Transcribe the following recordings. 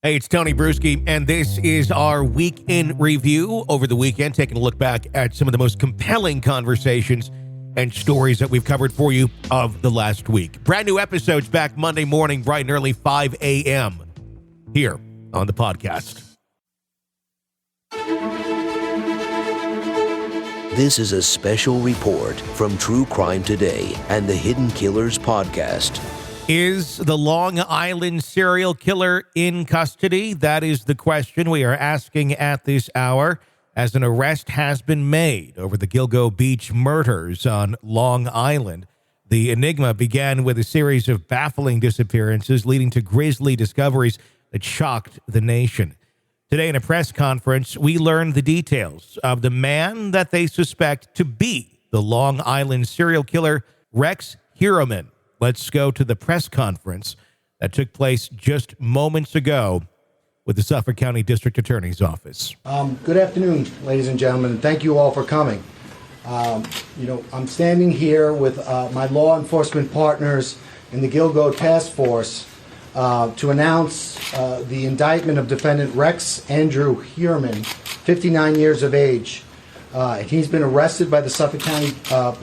Hey, it's Tony Brueski, and this is our week in review over the weekend, taking a look back at some of the most compelling conversations and stories that we've covered for you of the last week. Brand new episodes back Monday morning, bright and early, 5 a.m. here on the podcast. This is a special report from True Crime Today and the Hidden Killers podcast. Is the Long Island serial killer in custody? That is the question we are asking at this hour, as an arrest has been made over the Gilgo Beach murders on Long Island. The enigma began with a series of baffling disappearances, leading to grisly discoveries that shocked the nation. Today, in a press conference, we learned the details of the man that they suspect to be the Long Island serial killer, Rex Heuermann. Let's go to the press conference that took place just moments ago with the Suffolk County District Attorney's Office. Good afternoon, ladies and gentlemen, and thank you all for coming. I'm standing here with my law enforcement partners in the Gilgo Task Force to announce the indictment of defendant Rex Andrew Heuermann, 59 years of age. He's been arrested by the Suffolk County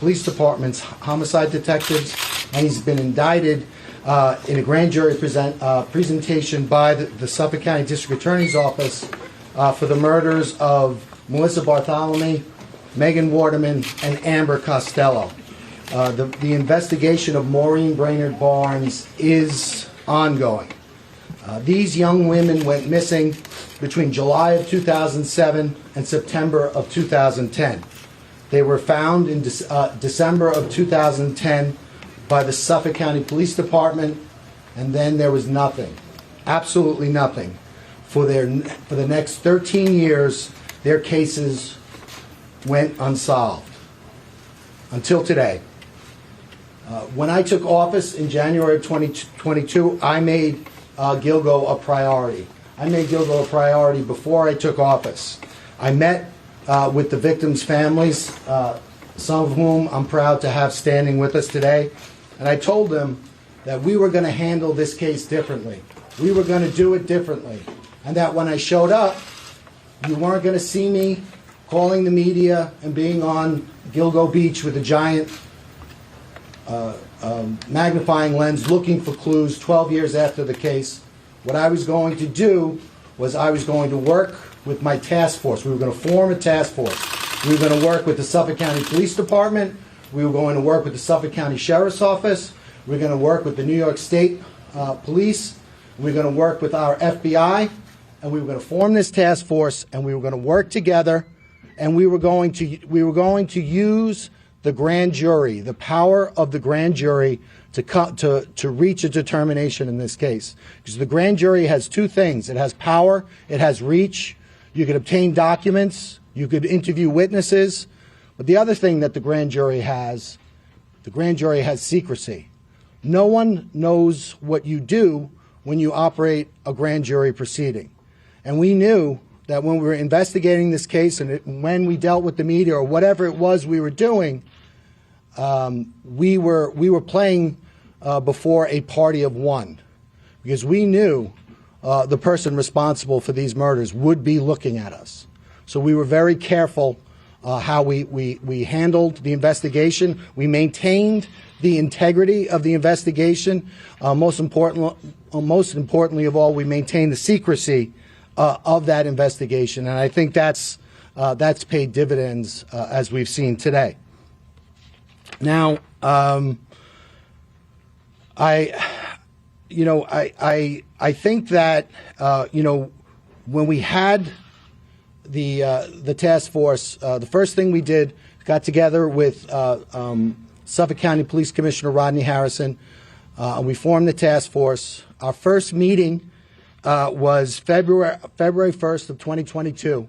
Police Department's homicide detectives, and he's been indicted in a grand jury presentation by the Suffolk County District Attorney's Office for the murders of Melissa Bartholomew, Megan Waterman, and Amber Costello. The investigation of Maureen Brainerd Barnes is ongoing. These young women went missing between July of 2007 and September of 2010. They were found in December of 2010 by the Suffolk County Police Department, and then there was nothing, absolutely nothing. For the next 13 years, their cases went unsolved until today. When I took office in January of 2022, I made Gilgo a priority. I made Gilgo a priority before I took office. I met with the victims' families, some of whom I'm proud to have standing with us today, and I told them that we were going to handle this case differently. We were going to do it differently, and that when I showed up, you weren't going to see me calling the media and being on Gilgo Beach with a giant magnifying lens looking for clues 12 years after the case. What I was going to do was I was going to work with my task force. We were going to form a task force. We were going to work with the Suffolk County Police Department. We were going to work with the Suffolk County Sheriff's Office. We were going to work with the New York State Police. We were going to work with our FBI. And we were going to form this task force, and we were going to work together, and we were going to use the grand jury, the power of the grand jury, to reach a determination in this case. Because the grand jury has two things. It has power, it has reach. You could obtain documents, you could interview witnesses. But the other thing that the grand jury has secrecy. No one knows what you do when you operate a grand jury proceeding. And we knew that when we were investigating this case and when we dealt with the media or whatever it was we were doing, we were playing before a party of one, because we knew the person responsible for these murders would be looking at us. So we were very careful how we handled the investigation. We maintained the integrity of the investigation. Most importantly of all, we maintained the secrecy of that investigation, and I think that's paid dividends as we've seen today. Now, I think that when we had the task force, the first thing we did, got together with Suffolk County Police Commissioner Rodney Harrison, and we formed the task force. Our first meeting was February 1st of 2022.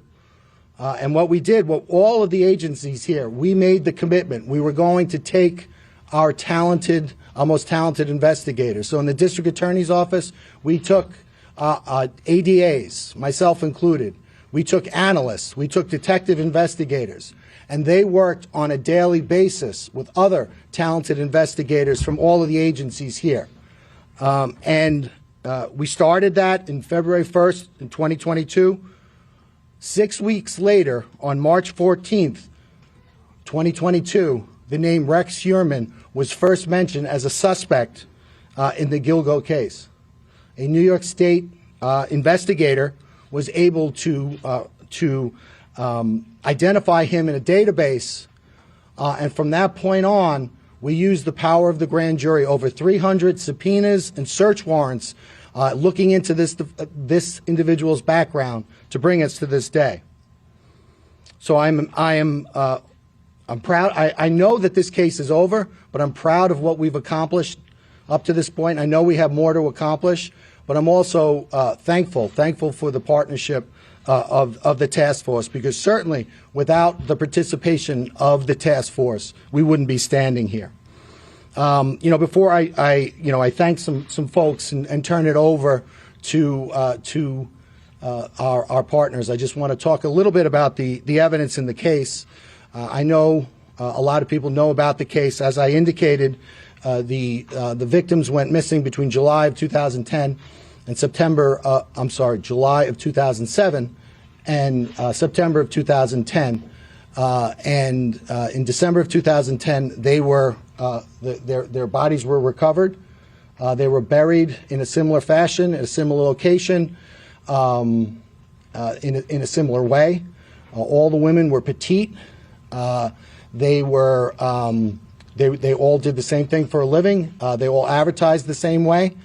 And what we did, all of the agencies here, we made the commitment. We were going to take our most talented investigators. So in the District Attorney's Office, we took ADAs, myself included. We took analysts. We took detective investigators. And they worked on a daily basis with other talented investigators from all of the agencies here. And We started that in February 1st in 2022. 6 weeks later, on March 14th, 2022, the name Rex Heuermann was first mentioned as a suspect in the Gilgo case. A New York State investigator was able to identify him in a database, and from that point on, we used the power of the grand jury, over 300 subpoenas and search warrants looking into this individual's background to bring us to this day. So I'm proud. I know that this case is over, but I'm proud of what we've accomplished up to this point. I know we have more to accomplish, but I'm also thankful for the partnership of the task force, because certainly without the participation of the task force, we wouldn't be standing here. Before I thank some folks and turn it over to our partners, I just want to talk a little bit about the evidence in the case. I know a lot of people know about the case. As I indicated, the victims went missing between July of 2010 and July of 2007 and September of 2010. And in December of 2010, they were their bodies were recovered. They were buried in a similar fashion, in a similar location, in a similar way. All the women were petite. They were they all did the same thing for a living. They all advertised the same way,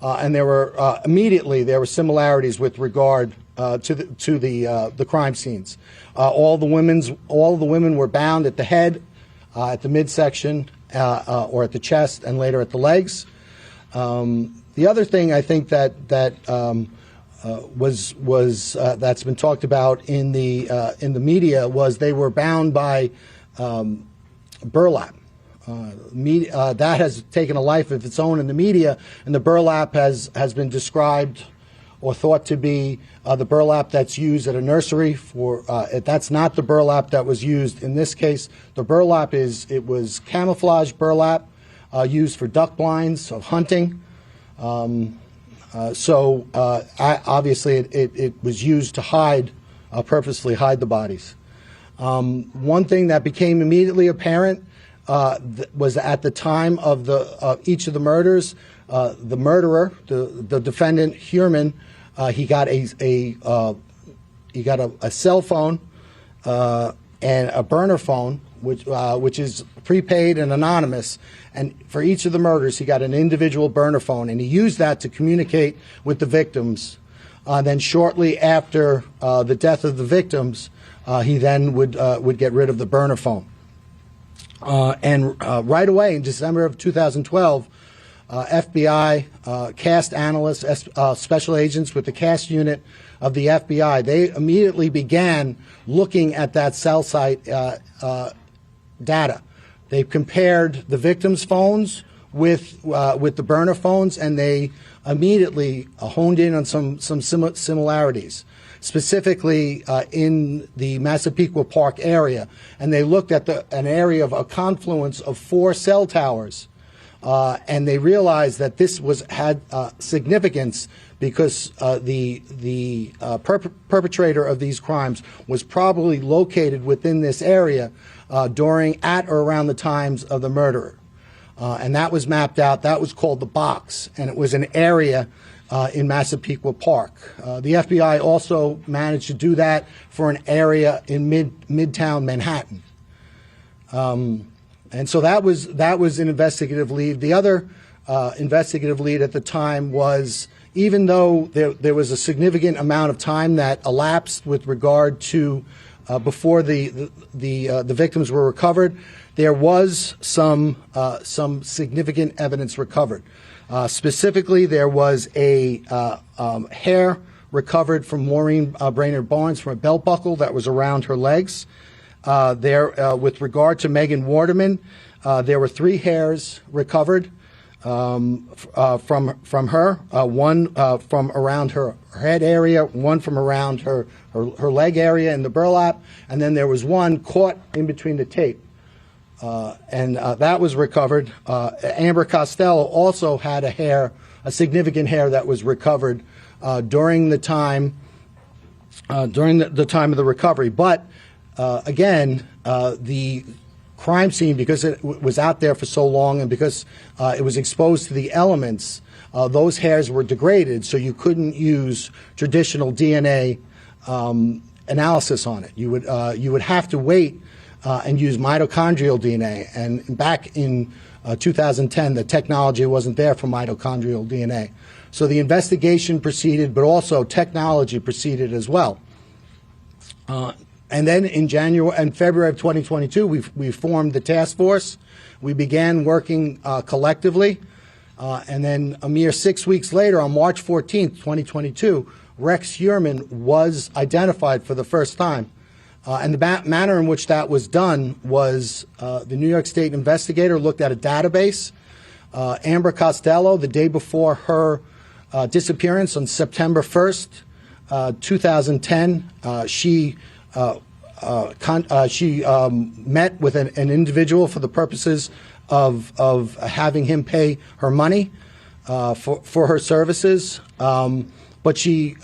and there were immediately there were similarities with regard to the crime scenes. All the women were bound at the head, at the midsection, or at the chest, and later at the legs. The other thing I think that that's been talked about in the media was they were bound by burlap. That has taken a life of its own in the media, and the burlap has been described or thought to be the burlap that's used at a nursery for. That's not the burlap that was used in this case. The burlap was camouflage burlap used for duck blinds of hunting. Obviously it was used to purposely hide the bodies. One thing that became immediately apparent was at the time of each of the murders, the murderer, the defendant Heuermann, he got a cell phone and a burner phone, which is prepaid and anonymous. And for each of the murders, he got an individual burner phone, and he used that to communicate with the victims. Then shortly after the death of the victims, he then would get rid of the burner phone. And right away in December of 2012, FBI CAST analysts, special agents with the CAST unit of the FBI, they immediately began looking at that cell site data. They compared the victims' phones with the burner phones, and they immediately honed in on some similarities, specifically in the Massapequa Park area. And they looked at an area of a confluence of 4 cell towers, and they realized that this had significance because the perpetrator of these crimes was probably located within this area at or around the times of the murder. And that was mapped out. That was called the box, and it was an area in Massapequa Park. The FBI also managed to do that for an area in Midtown Manhattan. And so that was an investigative lead. The other investigative lead at the time was, even though there was a significant amount of time that elapsed with regard to before the victims were recovered, there was some significant evidence recovered. Specifically, there was a hair recovered from Maureen Brainerd Barnes from a belt buckle that was around her legs. With regard to Megan Waterman, there were 3 hairs recovered from her, one from around her head area, one from around her leg area in the burlap, and then there was one caught in between the tape. And that was recovered. Amber Costello also had a hair a significant hair that was recovered during the time of the recovery. But again, the crime scene, because it was out there for so long and because it was exposed to the elements, those hairs were degraded, so you couldn't use traditional DNA analysis on it. You would have to wait and use mitochondrial DNA. And back in 2010, the technology wasn't there for mitochondrial DNA. So the investigation proceeded, but also technology proceeded as well. And then in January and February of 2022, we formed the task force. We began working collectively. And then a mere 6 weeks later, on March 14th, 2022, Rex Heuermann was identified for the first time. And the manner in which that was done was the New York State investigator looked at a database. Amber Costello, the day before her disappearance on September 1st, 2010, she met with an individual for the purposes of having him pay her money for her services. But she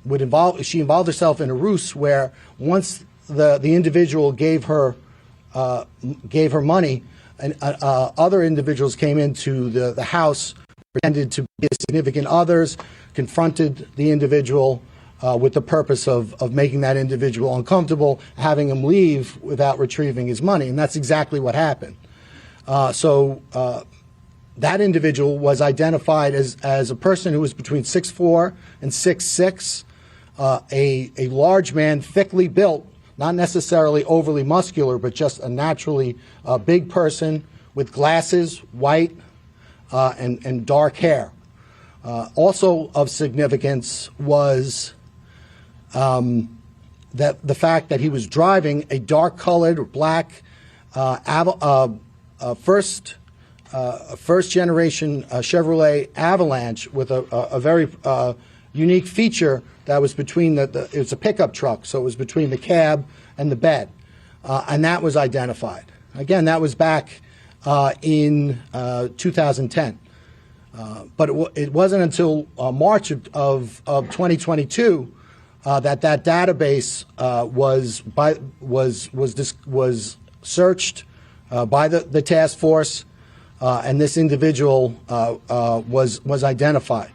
involved herself in a ruse where once the individual gave her money, and other individuals came into the house, pretended to be significant others, confronted the individual with the purpose of making that individual uncomfortable, having him leave without retrieving his money, and that's exactly what happened. So that individual was identified as a person who was between 6'4" and 6'6", a large man, thickly built, not necessarily overly muscular, but just a naturally big person with glasses, white, and dark hair. Also of significance was that the fact that he was driving a dark-colored black first-generation Chevrolet Avalanche with a very unique feature that was between it was a pickup truck, so it was between the cab and the bed, and that was identified. Again, that was back in 2010. But it wasn't until March of 2022 that database was searched by the task force, and this individual was identified.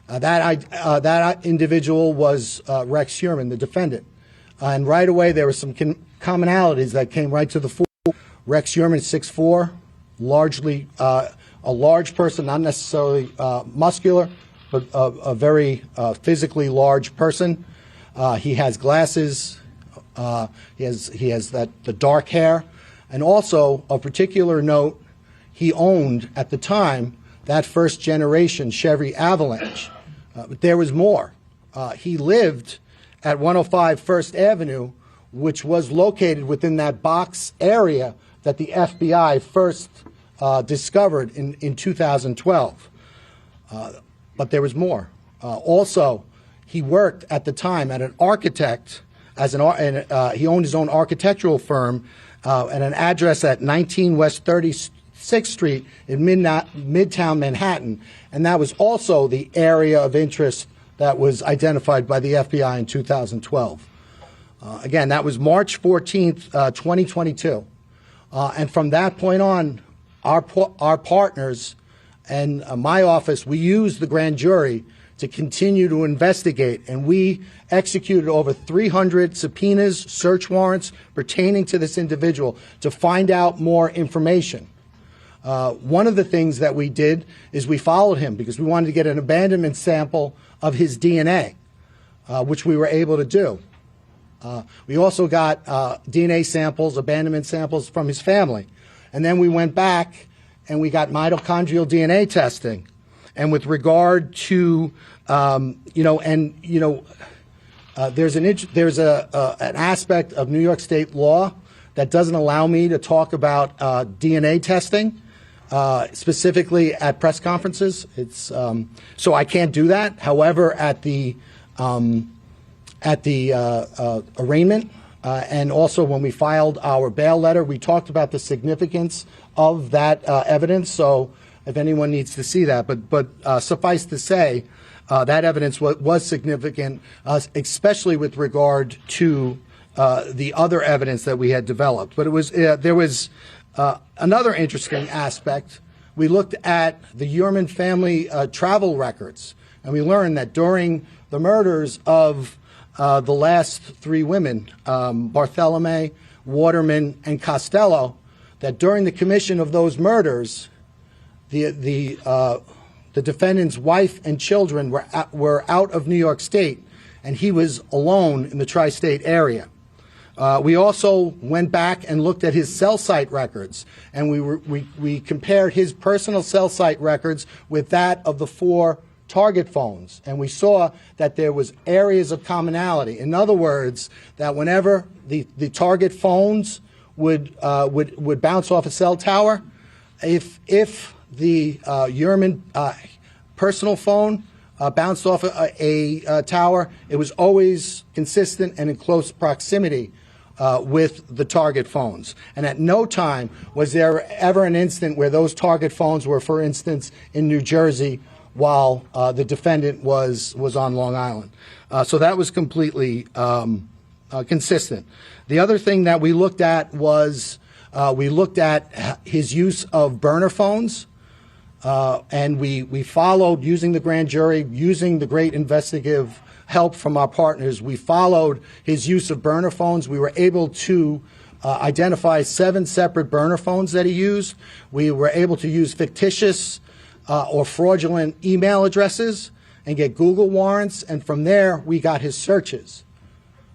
That individual was Rex Heuermann, the defendant. And right away there were some commonalities that came right to the fore. Rex Heuermann, 6'4", largely a large person, not necessarily muscular, but a very physically large person. He has glasses. He has the dark hair, and also of particular note, he owned at the time that first generation Chevy Avalanche. But there was more. He lived at 105 First Avenue, which was located within that box area that the FBI first discovered in 2012. But there was more. Also, he worked at the time at an architect, he owned his own architectural firm at an address at 19 West 36th Street in Midtown Manhattan. And that was also the area of interest that was identified by the FBI in 2012. Again, that was March 14th, 2022. And from that point on, our partners and my office, we used the grand jury to continue to investigate, and we executed over 300 subpoenas, search warrants pertaining to this individual to find out more information. One of the things that we did is we followed him because we wanted to get an abandonment sample of his DNA, which we were able to do. We also got DNA samples, abandonment samples from his family. And then we went back and we got mitochondrial DNA testing. And with regard to, there's an aspect of New York State law that doesn't allow me to talk about DNA testing, specifically at press conferences. It's so I can't do that. However, at the arraignment and also when we filed our bail letter, we talked about the significance of that evidence. So if anyone needs to see that. But suffice to say, that evidence was significant, especially with regard to the other evidence that we had developed. But it was there was another interesting aspect. We looked at the Heuermann family travel records, and we learned that during the murders of the last three women, Barthelemy, Waterman, and Costello, that during the commission of those murders, the defendant's wife and children were out of New York State, and he was alone in the tri-state area. We also went back and looked at his cell site records, and we compared his personal cell site records with that of the 4 target phones, and we saw that there was areas of commonality. In other words, that whenever the target phones would bounce off a cell tower, if the Heuermann personal phone bounced off a tower, it was always consistent and in close proximity with the target phones. And at no time was there ever an instant where those target phones were, for instance, in New Jersey while the defendant was on Long Island. So that was completely consistent. The other thing that we looked at was we looked at his use of burner phones, and we followed, using the grand jury, using the great investigative help from our partners, we followed his use of burner phones. We were able to identify 7 separate burner phones that he used. We were able to use fictitious or fraudulent email addresses and get Google warrants, and from there we got his searches.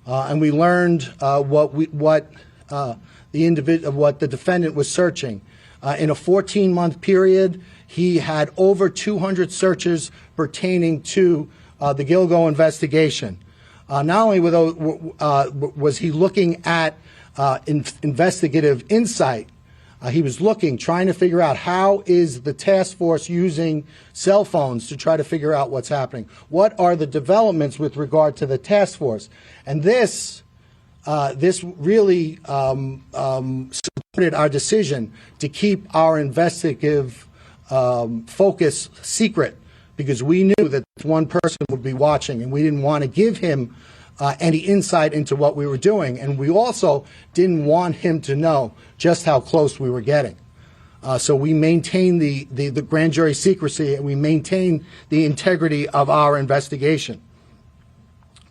And we learned what the defendant was searching. In a 14-month period, he had over 200 searches pertaining to the Gilgo investigation. Not only was he looking at investigative insight, he was trying to figure out how is the task force using cell phones to try to figure out what's happening. What are the developments with regard to the task force? And this really supported our decision to keep our investigative focus secret, because we knew that one person would be watching, and we didn't want to give him any insight into what we were doing. And we also didn't want him to know just how close we were getting. So we maintained the grand jury secrecy, and we maintained the integrity of our investigation.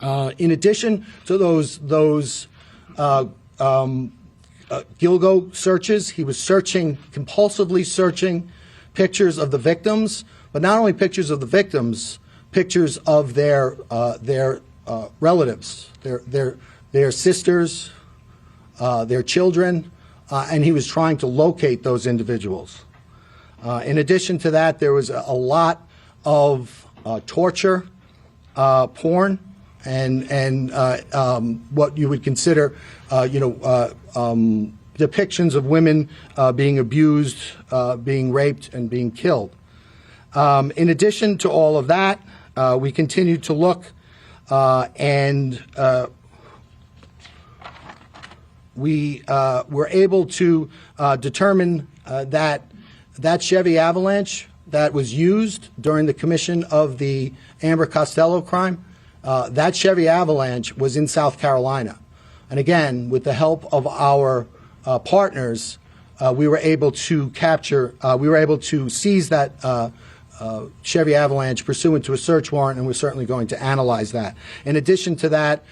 In addition to those Gilgo searches, he was compulsively searching pictures of the victims, but not only pictures of the victims, pictures of their relatives, their sisters, their children, and he was trying to locate those individuals. In addition to that, there was a lot of torture, porn, and what you would consider, depictions of women being abused, being raped, and being killed. In addition to all of that, we continued to look, and we were able to determine that Chevy Avalanche that was used during the commission of the Amber Costello crime, that Chevy Avalanche was in South Carolina. And again, with the help of our partners, we were able to seize that Chevy Avalanche pursuant to a search warrant, and we're certainly going to analyze that. In addition to that,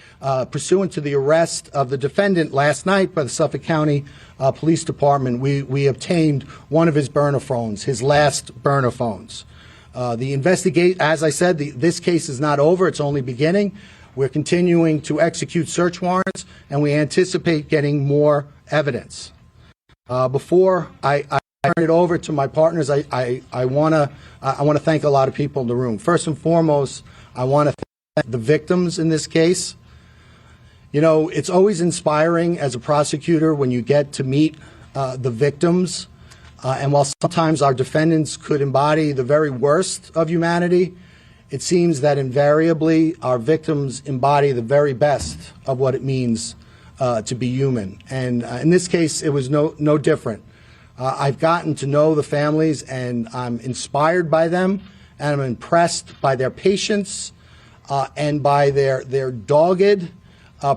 pursuant to the arrest of the defendant last night by the Suffolk County Police Department, we obtained one of his burner phones, his last burner phones. As I said, this case is not over, it's only beginning. We're continuing to execute search warrants, and we anticipate getting more evidence. Before I turn it over to my partners, I want to thank a lot of people in the room. First and foremost, I want to thank the victims in this case. You know, it's always inspiring as a prosecutor when you get to meet the victims. And while sometimes our defendants could embody the very worst of humanity, it seems that invariably our victims embody the very best of what it means to be human. And in this case, it was no different. I've gotten to know the families, and I'm inspired by them, and I'm impressed by their patience and by their dogged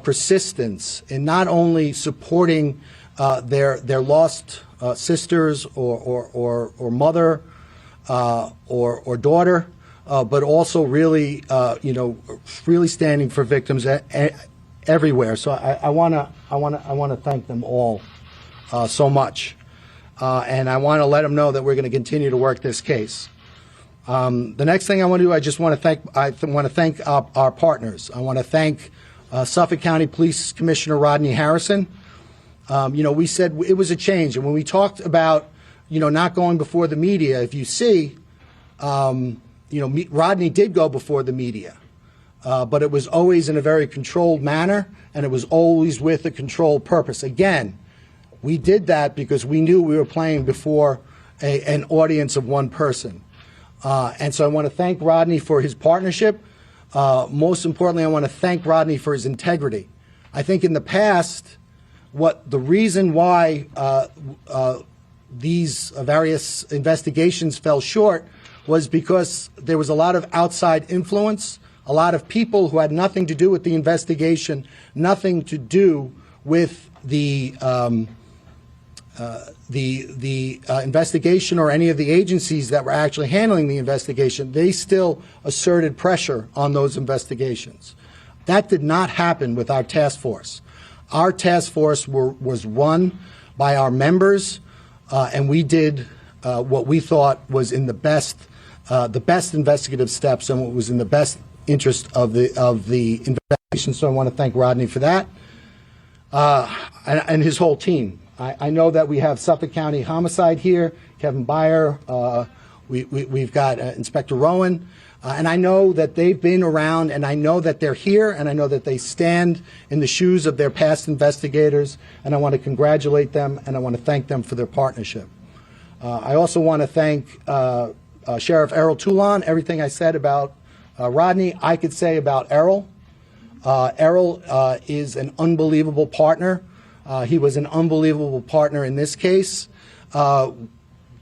persistence in not only supporting their lost sisters or mother or daughter, but also really really standing for victims everywhere. So I want to thank them all so much, and I want to let them know that we're going to continue to work this case. The next thing I want to do, I just want to thank our partners. I want to thank Suffolk County Police Commissioner Rodney Harrison. We said it was a change, and when we talked about not going before the media, if you see, Rodney did go before the media, but it was always in a very controlled manner, and it was always with a controlled purpose. Again, we did that because we knew we were playing before an audience of one person. And so I want to thank Rodney for his partnership. Most importantly, I want to thank Rodney for his integrity. I think in the past, the reason why these various investigations fell short was because there was a lot of outside influence, a lot of people who had nothing to do with the investigation, nothing to do with the investigation or any of the agencies that were actually handling the investigation. They still asserted pressure on those investigations. That did not happen with our task force. Our task force was run by our members, and we did what we thought was in the best investigative steps and what was in the best interest of the investigation. So I want to thank Rodney for that, and his whole team. I know that we have Suffolk County Homicide here, Kevin Byer, we've got Inspector Rowan, and I know that they've been around, and I know that they're here, and I know that they stand in the shoes of their past investigators, and I want to congratulate them, and I want to thank them for their partnership. I also want to thank Sheriff Errol Toulon. Everything I said about Rodney, I could say about Errol. Errol is an unbelievable partner. He was an unbelievable partner in this case.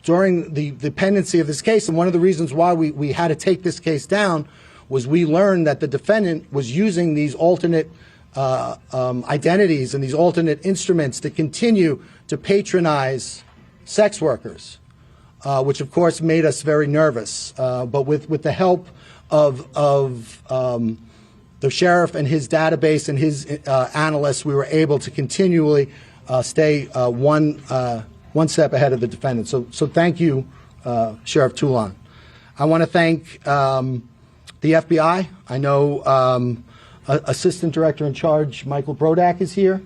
During the pendency of this case, and one of the reasons why we had to take this case down was we learned that the defendant was using these alternate identities and these alternate instruments to continue to patronize sex workers, which of course made us very nervous. But with the help of the sheriff and his database and his analysts, we were able to continually stay one step ahead of the defendant. So thank you, Sheriff Toulon. I want to thank the FBI. I know Assistant Director in Charge Michael Brodak is here.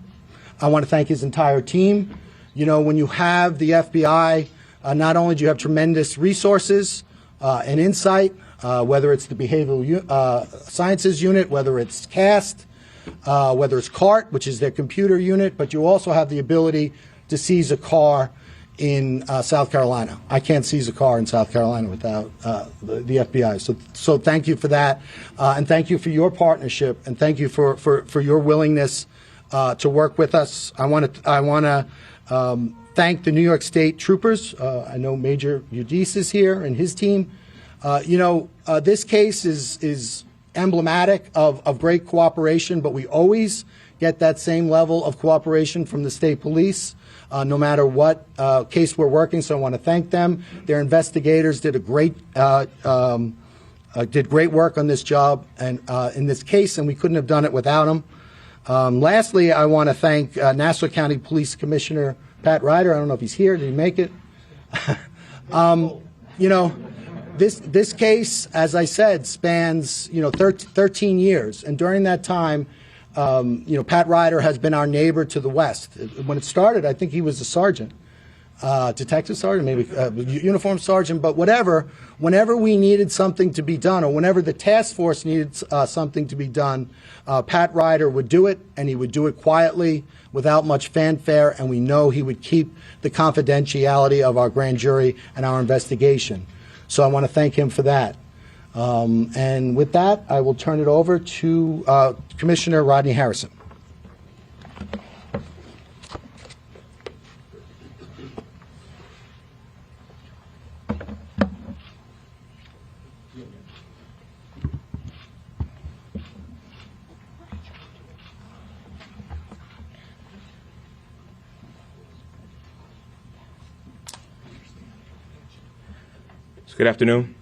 I want to thank his entire team. When you have the FBI, not only do you have tremendous resources and insight, whether it's the Behavioral Sciences Unit, whether it's CAST, whether it's CART, which is their computer unit, but you also have the ability to seize a car in South Carolina. I can't seize a car in South Carolina without the FBI. So thank you for that, and thank you for your partnership, and thank you for your willingness to work with us. I want to thank the New York State troopers. I know Major Udis is here and his team. This case is emblematic of great cooperation, but we always get that same level of cooperation from the state police, no matter what case we're working. So I want to thank them. Their investigators did great work on this job and in this case, and we couldn't have done it without them. Lastly, I want to thank Nassau County Police Commissioner Pat Ryder. I don't know if he's here. Did he make it? This case, as I said, spans 13 years, and during that time, Pat Ryder has been our neighbor to the west. When it started, I think he was a sergeant, detective sergeant, maybe uniform sergeant, but whatever. Whenever we needed something to be done, or whenever the task force needed something to be done, Pat Ryder would do it, and he would do it quietly, without much fanfare, and we know he would keep the confidentiality of our grand jury and our investigation. So I want to thank him for that. And with that, I will turn it over to Commissioner Rodney Harrison. Good afternoon.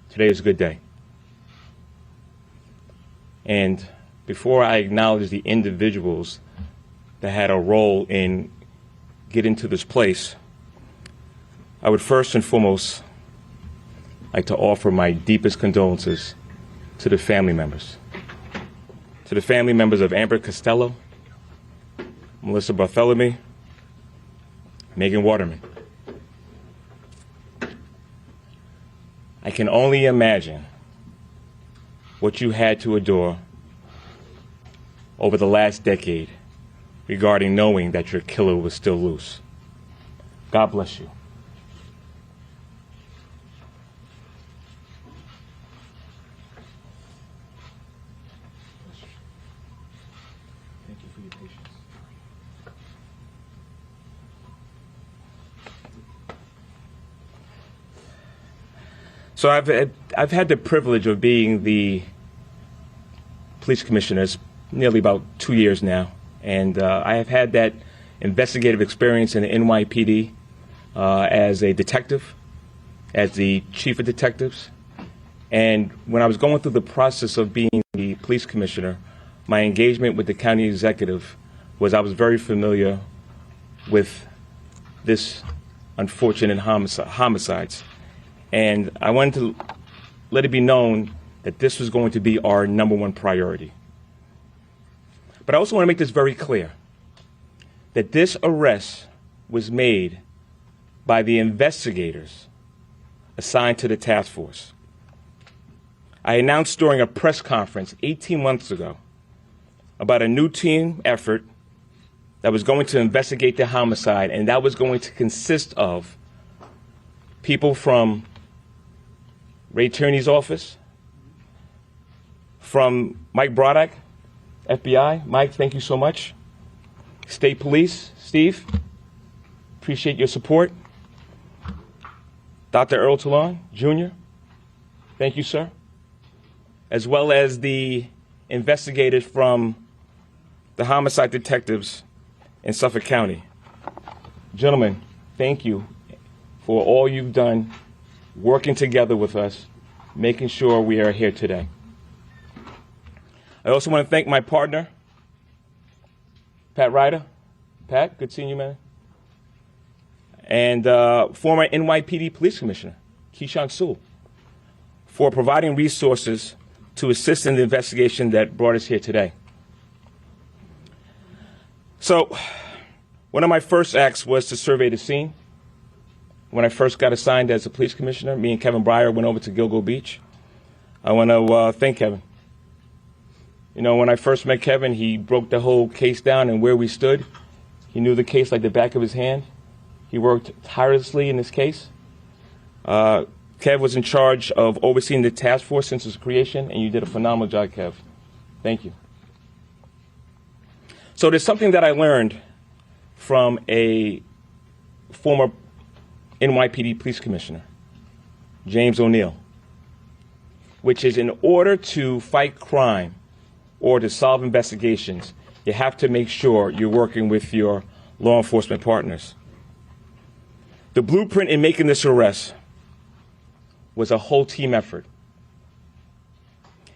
Today is a good day. And before I acknowledge the individuals that had a role in getting to this place, I would first and foremost like to offer my deepest condolences to the family members. To the family members of Amber Costello, Melissa Bartholomew, Megan Waterman. I can only imagine what you had to endure over the last decade regarding knowing that your killer was still loose. God bless you. Thank you for your patience. So I've had the privilege of being the police commissioner nearly about 2 years now, and I have had that investigative experience in the NYPD as a detective, as the chief of detectives, and when I was going through the process of being the police commissioner, my engagement with the county executive was I was very familiar with this unfortunate homicides. And I wanted to let it be known that this was going to be our number one priority. But I also want to make this very clear, that this arrest was made by the investigators assigned to the task force. I announced during a press conference 18 months ago about a new team effort that was going to investigate the homicide, and that was going to consist of people from Ray Tierney's office, from Mike Broddock, FBI. Mike, thank you so much. State Police, Steve, appreciate your support. Dr. Earl Talon, Jr., thank you, sir. As well as the investigators from the homicide detectives in Suffolk County. Gentlemen, thank you for all you've done working together with us, making sure we are here today. I also want to thank my partner, Pat Ryder. Pat, good seeing you, man. And former NYPD Police Commissioner, Keyshawn Sewell, for providing resources to assist in the investigation that brought us here today. So, one of my first acts was to survey the scene. When I first got assigned as a police commissioner, me and Kevin Breyer went over to Gilgo Beach. I want to thank Kevin. You know, when I first met Kevin, he broke the whole case down and where we stood. He knew the case like the back of his hand. He worked tirelessly in this case. Kev was in charge of overseeing the task force since its creation, and you did a phenomenal job, Kev. Thank you. So there's something that I learned from a former NYPD Police Commissioner, James O'Neill, which is in order to fight crime or to solve investigations, you have to make sure you're working with your law enforcement partners. The blueprint in making this arrest was a whole team effort.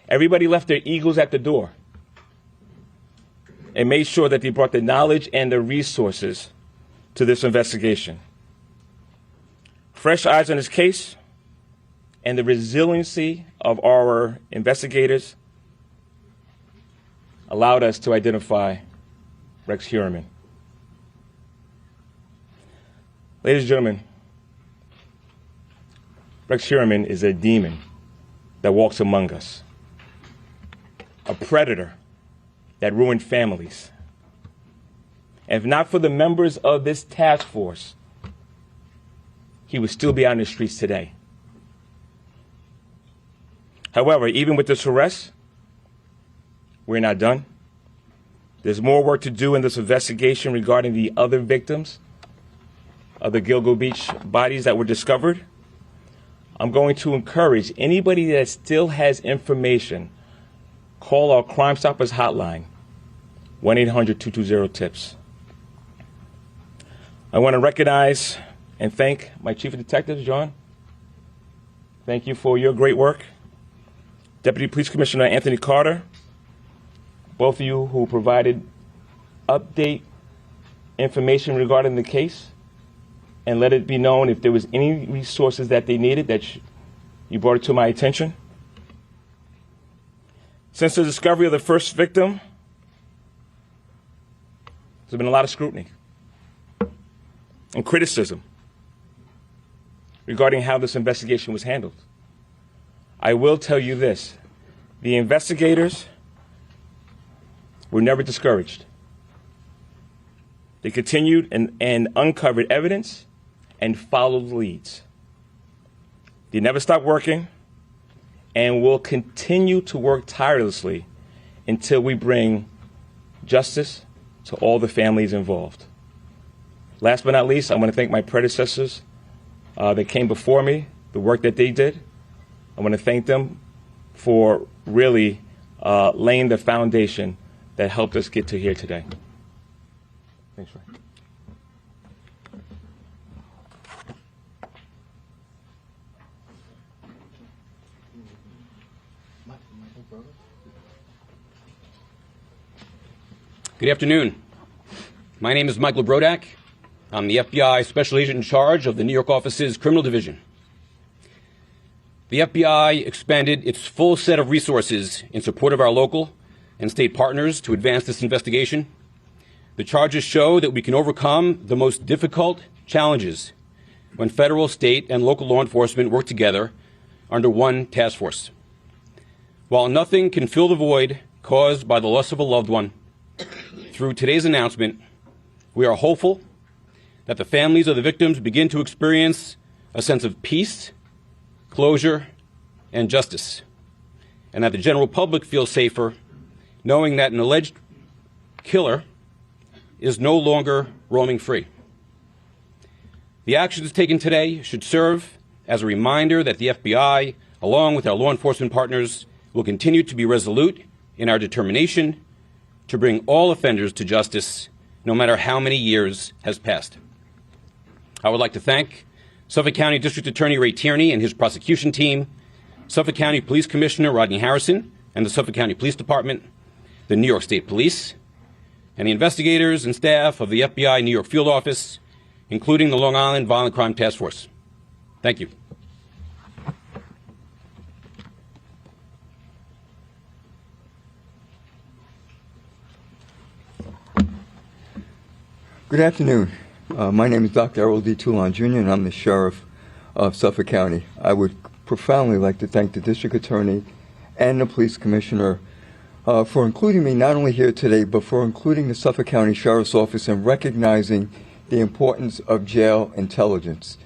Everybody left their egos at the door and made sure that they brought the knowledge and the resources to this investigation. Fresh eyes on this case and the resiliency of our investigators allowed us to identify Rex Heuermann. Ladies and gentlemen, Rex Heuermann is a demon that walks among us, a predator that ruined families. And if not for the members of this task force, he would still be out in the streets today. However, even with this arrest, we're not done. There's more work to do in this investigation regarding the other victims of the Gilgo Beach bodies that were discovered. I'm going to encourage anybody that still has information, call our Crime Stoppers hotline, 1-800-220-TIPS. I want to recognize and thank my Chief of Detectives, John. Thank you for your great work. Deputy Police Commissioner Anthony Carter, both of you who provided update information regarding the case and let it be known if there was any resources that they needed that you brought it to my attention. Since the discovery of the first victim, there's been a lot of scrutiny and criticism regarding how this investigation was handled. I will tell you this, the investigators were never discouraged. They continued and uncovered evidence and followed leads. They never stopped working and will continue to work tirelessly until we bring justice to all the families involved. Last but not least, I want to thank my predecessors that came before me, the work that they did. I want to thank them for really laying the foundation that helped us get to here today. Thanks, Ray. Good afternoon. My name is Michael Brodak. I'm the FBI Special Agent in charge of the New York office's Criminal Division. The FBI expended its full set of resources in support of our local and state partners to advance this investigation. The charges show that we can overcome the most difficult challenges when federal, state, and local law enforcement work together under one task force. While nothing can fill the void caused by the loss of a loved one, through today's announcement, we are hopeful that the families of the victims begin to experience a sense of peace, closure, and justice, and that the general public feels safer knowing that an alleged killer is no longer roaming free. The actions taken today should serve as a reminder that the FBI, along with our law enforcement partners, will continue to be resolute in our determination to bring all offenders to justice, no matter how many years has passed. I would like to thank Suffolk County District Attorney Ray Tierney and his prosecution team, Suffolk County Police Commissioner Rodney Harrison and the Suffolk County Police Department, the New York State Police, and the investigators and staff of the FBI New York Field Office, including the Long Island Violent Crime Task Force. Thank you. Good afternoon. My name is Dr. Errol D. Toulon, Jr., and I'm the Sheriff of Suffolk County. I would profoundly like to thank the District Attorney and the Police Commissioner for including me not only here today, but for including the Suffolk County Sheriff's Office and recognizing the importance of jail intelligence.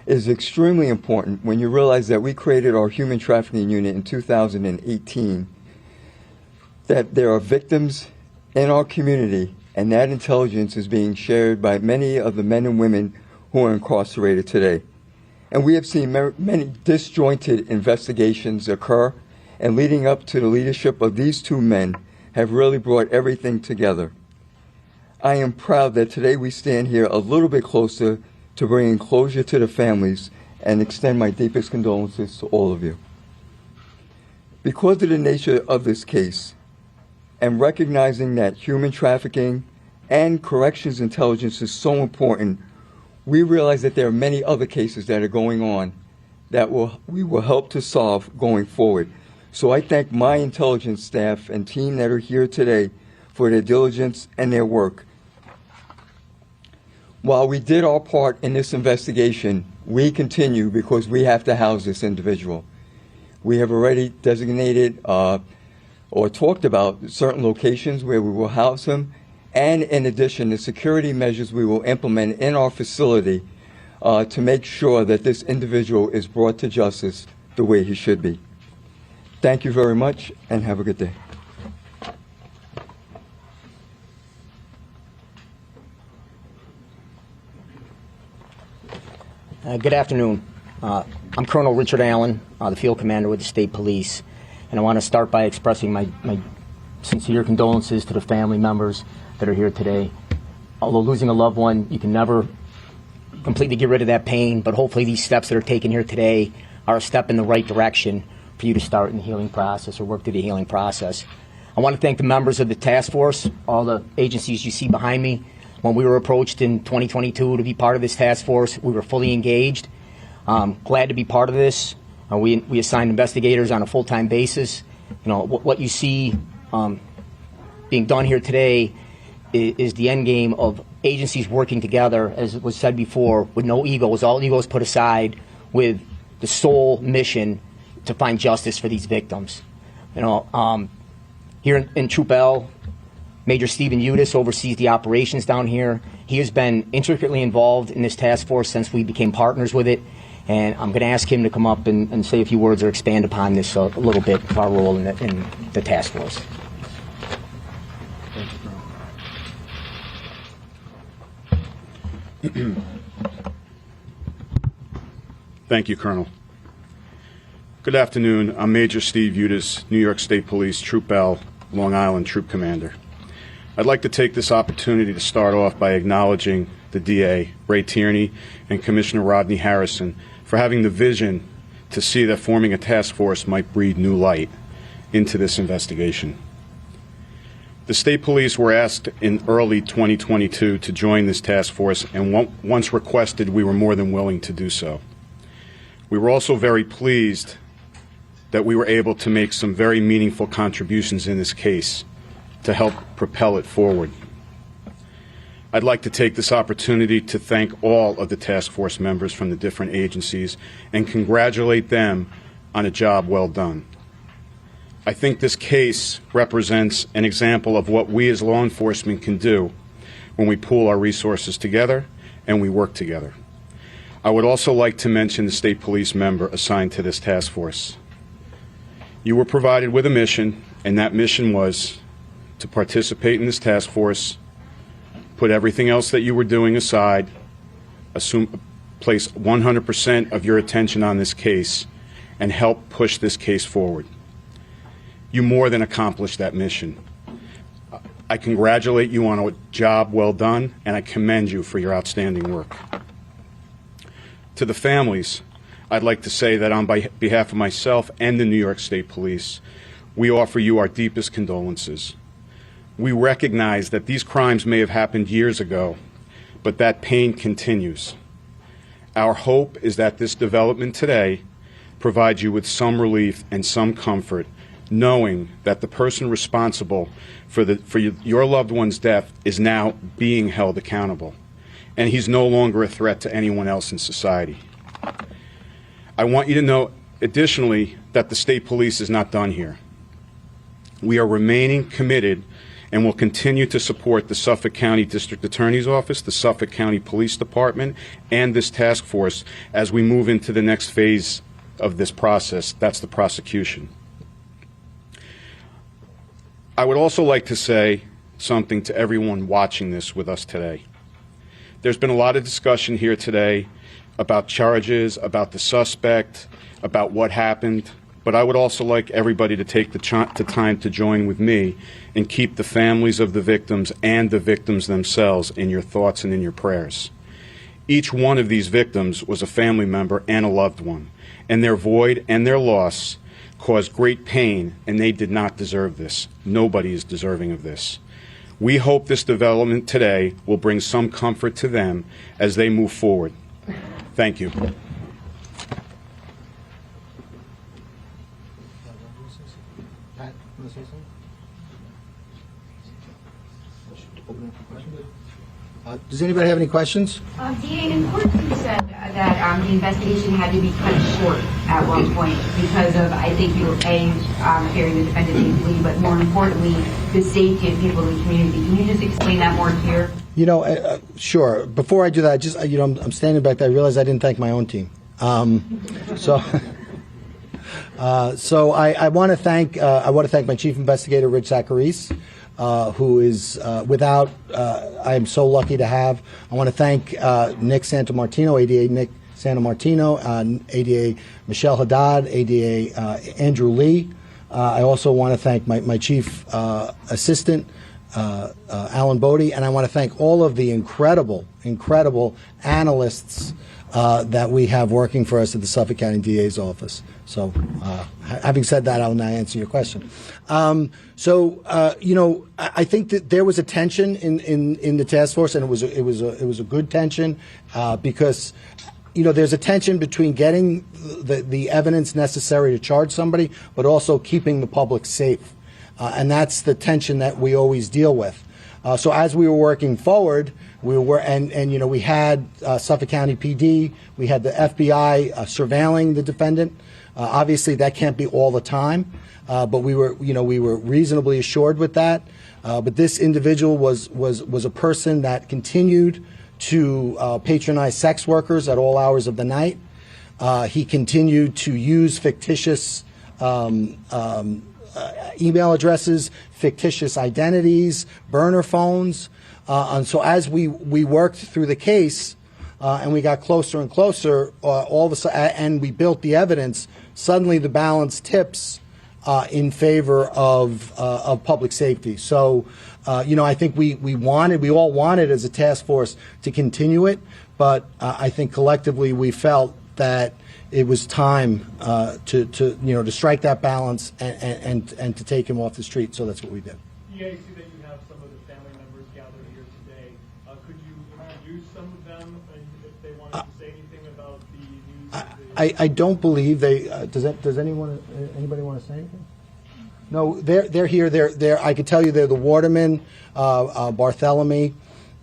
It is extremely important when you realize that we created our human trafficking unit in 2018, that there are victims in our community, and that intelligence is being shared by many of the men and women who are incarcerated today. And we have seen many disjointed investigations occur, and leading up to the leadership of these two men have really brought everything together. I am proud that today we stand here a little bit closer to bringing closure to the families and extend my deepest condolences to all of you. Because of the nature of this case, and recognizing that human trafficking and corrections intelligence is so important, we realize that there are many other cases that are going on that we will help to solve going forward. So I thank my intelligence staff and team that are here today for their diligence and their work. While we did our part in this investigation, we continue because we have to house this individual. We have already designated or talked about certain locations where we will house him, and in addition, the security measures we will implement in our facility to make sure that this individual is brought to justice the way he should be. Thank you very much, and have a good day. Good afternoon. I'm Colonel Richard Allen, the field commander with the State Police, and I want to start by expressing my sincere condolences to the family members that are here today. Although losing a loved one, you can never completely get rid of that pain, but hopefully these steps that are taken here today are a step in the right direction for you to start in the healing process or work through the healing process. I want to thank the members of the task force, all the agencies you see behind me. When we were approached in 2022 to be part of this task force, we were fully engaged. Glad to be part of this. We assigned investigators on a full-time basis. You know, what you see being done here today is the end game of agencies working together, as was said before, with no egos, all egos put aside, with the sole mission to find justice for these victims. You know, here in Troop L, Major Stephen Udis oversees the operations down here. He has been intricately involved in this task force since we became partners with it, and I'm going to ask him to come up and say a few words or expand upon this a little bit of our role in the task force. Thank you, Colonel. Good afternoon. I'm Major Steve Udis, New York State Police, Troop L, Long Island Troop Commander. I'd like to take this opportunity to start off by acknowledging the DA, Ray Tierney, and Commissioner Rodney Harrison for having the vision to see that forming a task force might breathe new light into this investigation. The state police were asked in early 2022 to join this task force, and once requested, we were more than willing to do so. We were also very pleased that we were able to make some very meaningful contributions in this case to help propel it forward. I'd like to take this opportunity to thank all of the task force members from the different agencies and congratulate them on a job well done. I think this case represents an example of what we as law enforcement can do when we pool our resources together and we work together. I would also like to mention the state police member assigned to this task force. You were provided with a mission, and that mission was to participate in this task force, put everything else that you were doing aside, place 100% of your attention on this case, and help push this case forward. You more than accomplished that mission. I congratulate you on a job well done, and I commend you for your outstanding work. To the families, I'd like to say that on behalf of myself and the New York State Police, we offer you our deepest condolences. We recognize that these crimes may have happened years ago, but that pain continues. Our hope is that this development today provides you with some relief and some comfort, knowing that the person responsible for your loved one's death is now being held accountable, and he's no longer a threat to anyone else in society. I want you to know, additionally, that the state police is not done here. We are remaining committed and will continue to support the Suffolk County District Attorney's Office, the Suffolk County Police Department, and this task force as we move into the next phase of this process. That's the prosecution. I would also like to say something to everyone watching this with us today. There's been a lot of discussion here today about charges, about the suspect, about what happened, but I would also like everybody to take the time to join with me and keep the families of the victims and the victims themselves in your thoughts and in your prayers. Each one of these victims was a family member and a loved one, and their void and their loss caused great pain, and they did not deserve this. Nobody is deserving of this. We hope this development today will bring some comfort to them as they move forward. Thank you. Does anybody have any questions? DA, in court you said that the investigation had to be cut short at one point because of, I think you were fearing the defendant easily, but more importantly, the safety of people in the community. Can you just explain that more here? You know, sure. Before I do that, I'm standing back there. I realized I didn't thank my own team. So I want to thank my chief investigator, Rich Zacharis, who is I am so lucky to have. I want to thank Nick Santamartino, ADA Nick Santamartino, ADA Michelle Haddad, ADA Andrew Lee. I also want to thank my chief assistant, Alan Bodie, and I want to thank all of the incredible analysts that we have working for us at the Suffolk County DA's office. So, having said that, I'll now answer your question. I think that there was a tension in the task force, and it was a good tension because, there's a tension between getting the evidence necessary to charge somebody, but also keeping the public safe, and that's the tension that we always deal with. So as we were working forward, we had Suffolk County PD, we had the FBI surveilling the defendant. Obviously, that can't be all the time, but we were reasonably assured with that. But this individual was a person that continued to patronize sex workers at all hours of the night. He continued to use fictitious email addresses, fictitious identities, burner phones. And so as we worked through the case and we got closer and closer, all of a sudden, and we built the evidence, suddenly the balance tips in favor of public safety. So, I think we all wanted as a task force to continue it, but I think collectively we felt that it was time to strike that balance and to take him off the street. So that's what we did. Yeah, I see that you have some of the family members gathered here today. Could you introduce some of them if they wanted to say anything about the news? I don't believe they. Does anybody want to say anything? No, they're here. They're. I could tell you they're the Waterman, Bartholomew,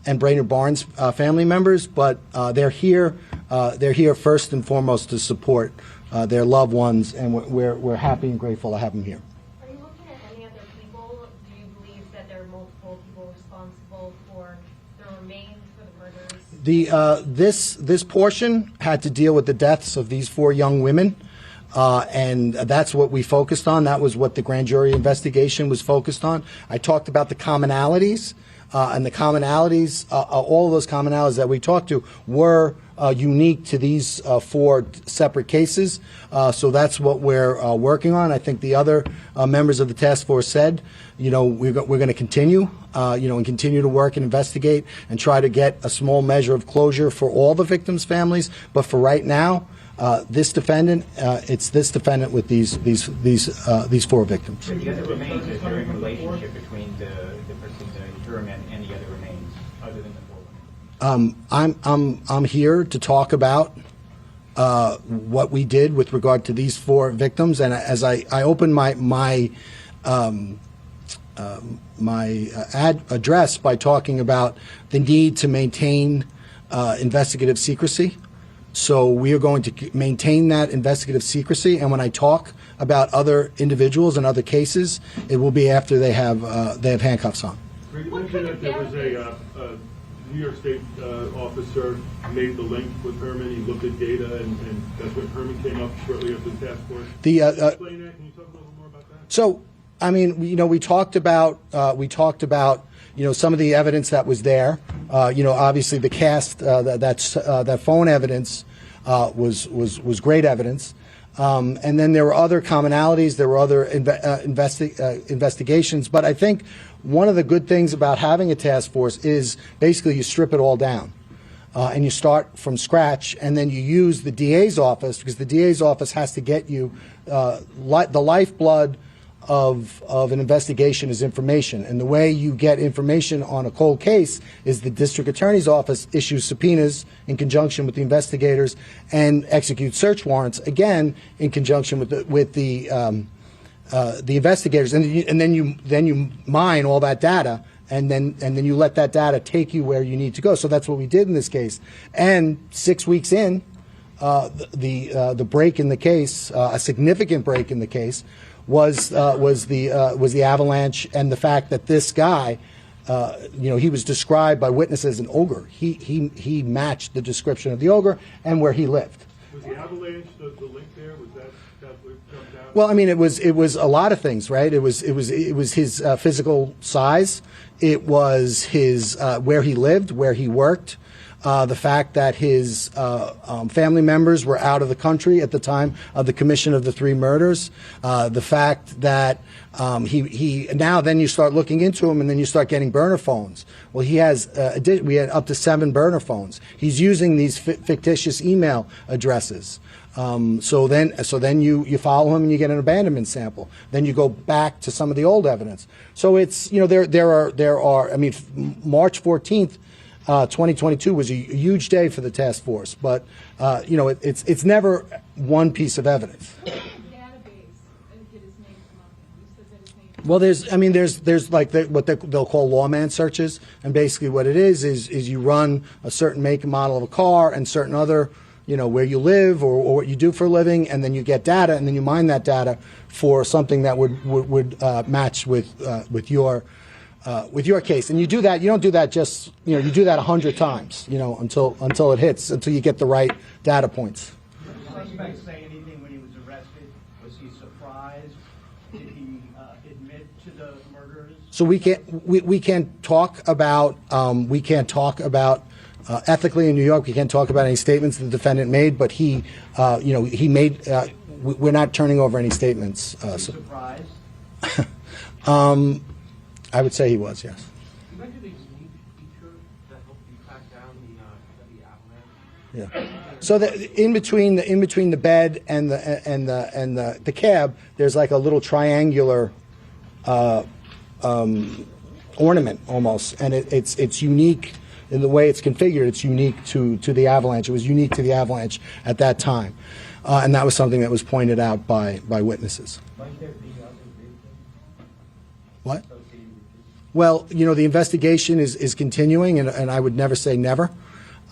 and Brainerd Barnes family members, but they're here. They're here first and foremost to support their loved ones, and we're happy and grateful to have them here. Are you looking at any other people? Do you believe that there are multiple people responsible for the remains for the murders? This portion had to deal with the deaths of these 4 young women. And that's what we focused on. That was what the grand jury investigation was focused on. I talked about the commonalities, and the commonalities, all of those commonalities that we talked to were unique to these 4 separate cases. So that's what we're working on. I think the other members of the task force said, we're going to continue, and continue to work and investigate and try to get a small measure of closure for all the victims' families. But for right now, this defendant, it's this defendant with these 4 victims. The other remains, is there a relationship between the person, the Heuermann, and the other remains, other than the 4 women? I'm here to talk about what we did with regard to these 4 victims, and as I opened my address by talking about the need to maintain investigative secrecy. So we are going to maintain that investigative secrecy, and when I talk about other individuals and other cases, it will be after they have handcuffs on. You mentioned that there was a New York State officer made the link with Heuermann. He looked at data, and that's when Heuermann came up shortly after the task force. Explain that. Can you talk a little more about that? So, I mean, we talked about some of the evidence that was there. Obviously the cast, that phone evidence was great evidence. And then there were other commonalities, there were other investigations. But I think one of the good things about having a task force is basically you strip it all down. And you start from scratch, and then you use the DA's office, because the DA's office has to get you the lifeblood of an investigation is information. And the way you get information on a cold case is the district attorney's office issues subpoenas in conjunction with the investigators and executes search warrants, again, in conjunction with the investigators. And then you mine all that data, and then you let that data take you where you need to go. So that's what we did in this case. And 6 weeks in, the break in the case, a significant break in the case, was the avalanche and the fact that this guy, he was described by witnesses as an ogre. He matched the description of the ogre and where he lived. Was the avalanche the link there? Was that what jumped out? Well, I mean, it was a lot of things, right? It was his physical size. It was his where he lived, where he worked. the fact that his family members were out of the country at the time of the commission of the 3 murders, the fact that he now then you start looking into him and then you start getting burner phones. Well, he has we had up to 7 burner phones. He's using these fictitious email addresses. So then you follow him and you get an abandonment sample. Then you go back to some of the old evidence. So it's, you know, there are I mean, March 14th, 2022 was a huge day for the task force, but you know, it's never one piece of evidence. Well, there's like what they'll call lawman searches, and basically what it is you run a certain make and model of a car and certain other, you know, where you live or what you do for a living, and then you get data, and then you mine that data for something that would match with your case. And you do that. You don't do that just, you know, you do that 100 times, you know, until it hits, until you get the right data points. Did the suspect say anything when he was arrested? Was he surprised? Did he admit to the murders? So we can't talk about ethically in New York. We can't talk about any statements the defendant made, but he made. We're not turning over any statements. Surprised? I would say he was, yes. You mentioned a unique feature that helped you track down the avalanche. Yeah. So in between the bed and the cab, there's like a little triangular ornament almost, and it's unique in the way it's configured. It's unique to the avalanche. It was unique to the avalanche at that time, and that was something that was pointed out by witnesses. What? Well, you know, the investigation is continuing, and I would never say never.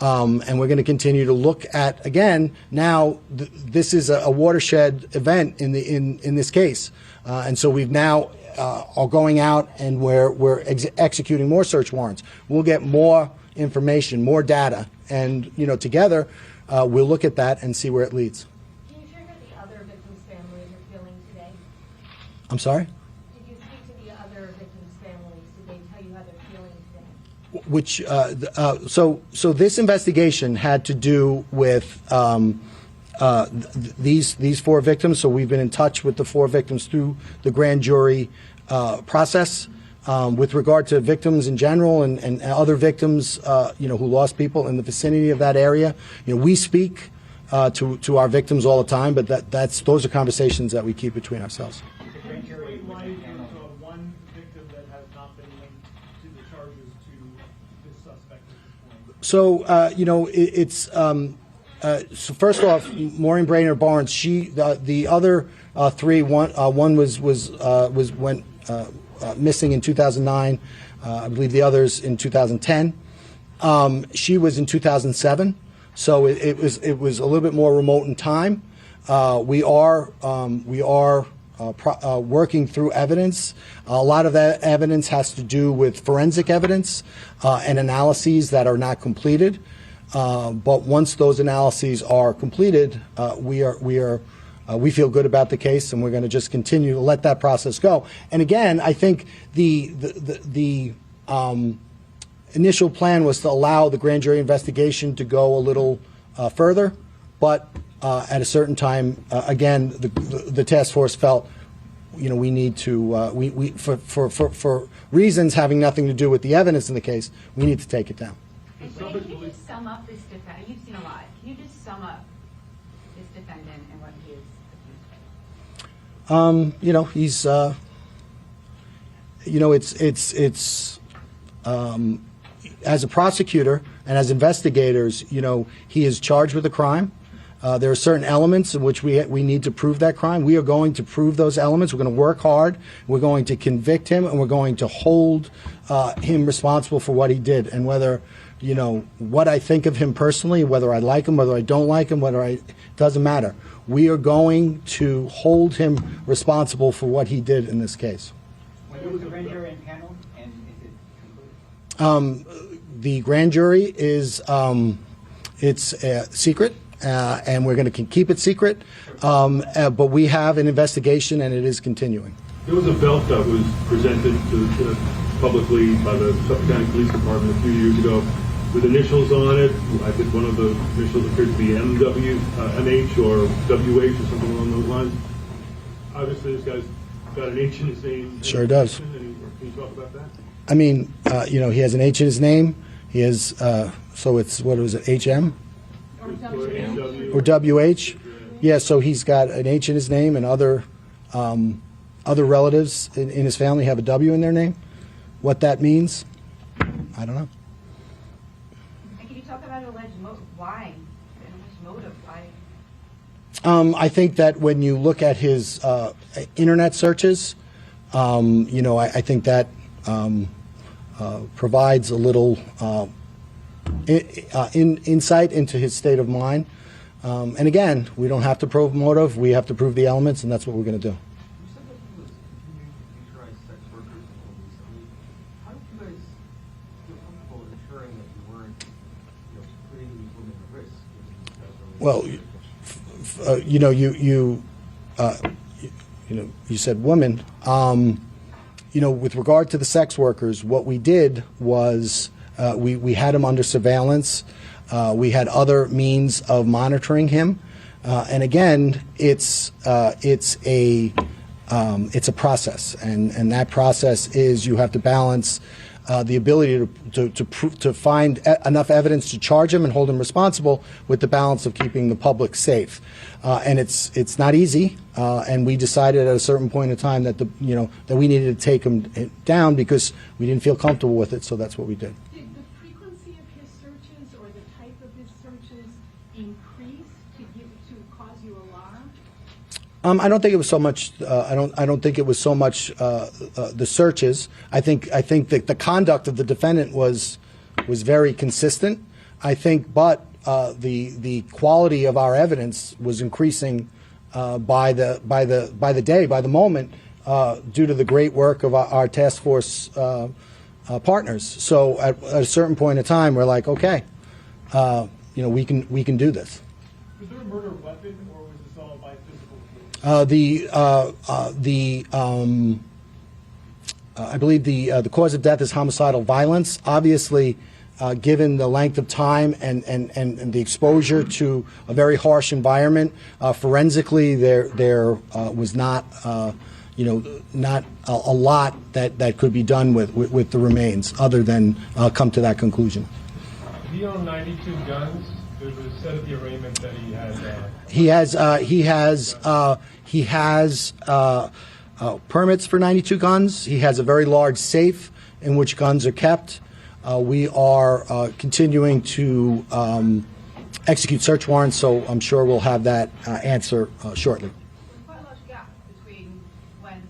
And we're going to continue to look at, again, now this is a watershed event in this case. And so we've now are going out and we're executing more search warrants. We'll get more information, more data, and, you know, together we'll look at that and see where it leads. Can you share what the other victims' families are feeling today? I'm sorry? Did you speak to the other victims' families? Did they tell you how they're feeling today? Which so this investigation had to do with these 4 victims. So we've been in touch with the 4 victims through the grand jury process. With regard to victims in general and other victims, you know, who lost people in the vicinity of that area, you know, we speak to our victims all the time, but those are conversations that we keep between ourselves. One victim that has not been linked to the charges to this suspect at this point. So you know, it's so first off, Maureen Brainerd Barnes. The other 3, one went missing in 2009. I believe the others in 2010. She was in 2007, so it was a little bit more remote in time. We are working through evidence. A lot of that evidence has to do with forensic evidence and analyses that are not completed. But once those analyses are completed, we feel good about the case, and we're going to just continue to let that process go. And again, I think the initial plan was to allow the grand jury investigation to go a little further, but at a certain time, again, the task force felt, you know, we need to for reasons having nothing to do with the evidence in the case, we need to take it down. Can you just sum up this defendant? You've seen a lot. Can you just sum up this defendant and what he is accused of? You know, he's, you know, it's as a prosecutor and as investigators, you know, he is charged with a crime. There are certain elements in which we need to prove that crime. We are going to prove those elements. We're going to work hard. We're going to convict him, and we're going to hold him responsible for what he did. And whether, you know, what I think of him personally, whether I like him, whether I don't like him, doesn't matter. We are going to hold him responsible for what he did in this case. When was the grand jury impaneled, and is it concluded? The grand jury is it's secret. And we're going to keep it secret, but we have an investigation, and it is continuing. There was a belt that was presented publicly by the Suffolk County Police Department a few years ago with initials on it. I think one of the initials appears to be MH or WH or something along those lines. Obviously, this guy's got an H in his name. Sure does. Can you talk about that? I mean, he has an H in his name. He has, so it's, what was it, HM? Or WH? Yeah, so he's got an H in his name, and other relatives in his family have a W in their name. What that means, I don't know. And can you talk about alleged why? Alleged motive? Why? I think that when you look at his internet searches, I think that provides a little insight into his state of mind. And again, we don't have to prove motive. We have to prove the elements, and that's what we're going to do. You said that he was continuing to patronize sex workers until recently. How did you guys feel comfortable ensuring that you weren't, putting these women at risk? Well, you said women. With regard to the sex workers, what we did was we had him under surveillance. We had other means of monitoring him, and again, it's a process, and that process is you have to balance the ability to find enough evidence to charge him and hold him responsible with the balance of keeping the public safe, and it's not easy. And we decided at a certain point in time that that we needed to take him down because we didn't feel comfortable with it. So that's what we did. Did the frequency of his searches or the type of his searches increase to cause you alarm? I don't think it was so much. I don't think it was so much the searches. I think that the conduct of the defendant was very consistent. I think, but the quality of our evidence was increasing by the moment due to the great work of our task force partners. So at a certain point in time, we're like, okay, we can do this. Was there a murder weapon, or was this all by physical force? I believe the cause of death is homicidal violence. Obviously, given the length of time and the exposure to a very harsh environment, forensically there was not not a lot that could be done with the remains, other than come to that conclusion. He owned 92 guns. There was said at the arraignment that he had. He has permits for 92 guns. He has a very large safe in which guns are kept. We are continuing to execute search warrants, so I'm sure we'll have that answer shortly. There's quite a large gap between when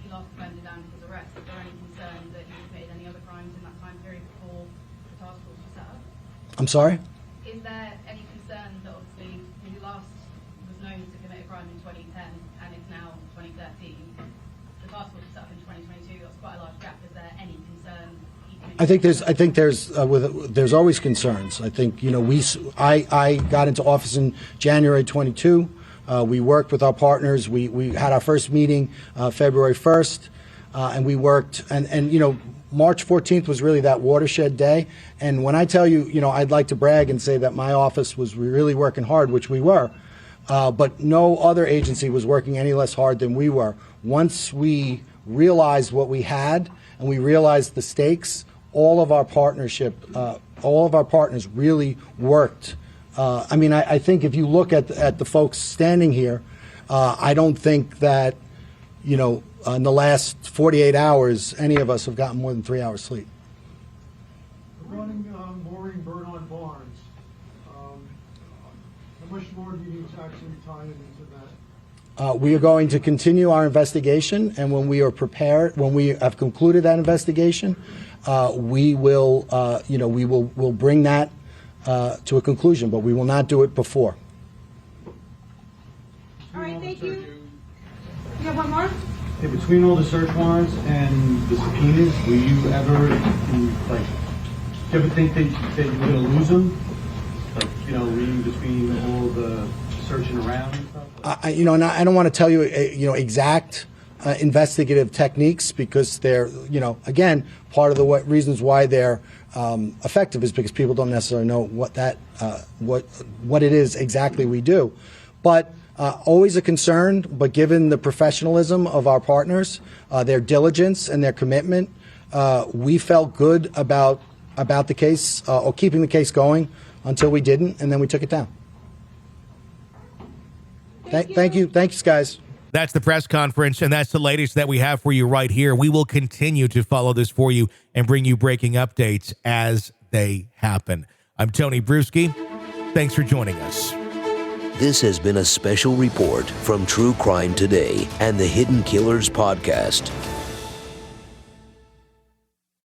he last defended and his arrest. Is there any concern that he committed any other crimes in that time period before the task force was set up? I'm sorry? Is there any concern that obviously when he last was known to commit a crime in 2010 and it's now 2013, the task force was set up in 2022, that's quite a large gap. Is there any concern? I think there's always concerns. I think I got into office in January 22. We worked with our partners. We had our first meeting February 1st, and we worked. And March 14th was really that watershed day. And when I tell you, I'd like to brag and say that my office was really working hard, which we were. But no other agency was working any less hard than we were. Once we realized what we had and we realized the stakes, all of our partners really worked. I think if you look at the folks standing here, I don't think that, in the last 48 hours, any of us have gotten more than 3 hours sleep. Regarding Maureen Bernard Barnes, how much more do you need to actually tie it into that? We are going to continue our investigation, and when we are prepared, when we have concluded that investigation, we will we'll bring that to a conclusion, but we will not do it before. All right, thank you. You have one more? Okay, between all the search warrants and the subpoenas, will you ever think that you were going to lose them? Reading between all the searching around and stuff? And I don't want to tell you, exact investigative techniques because they're, again, part of the reasons why they're effective is because people don't necessarily know what it is exactly we do. But always a concern, but given the professionalism of our partners, their diligence and their commitment, we felt good about the case or keeping the case going until we didn't, and then we took it down. Thank you. Thanks, guys. That's the press conference, and that's the latest that we have for you right here. We will continue to follow this for you and bring you breaking updates as they happen. I'm Tony Brueski. Thanks for joining us. This has been a special report from True Crime Today and the Hidden Killers podcast.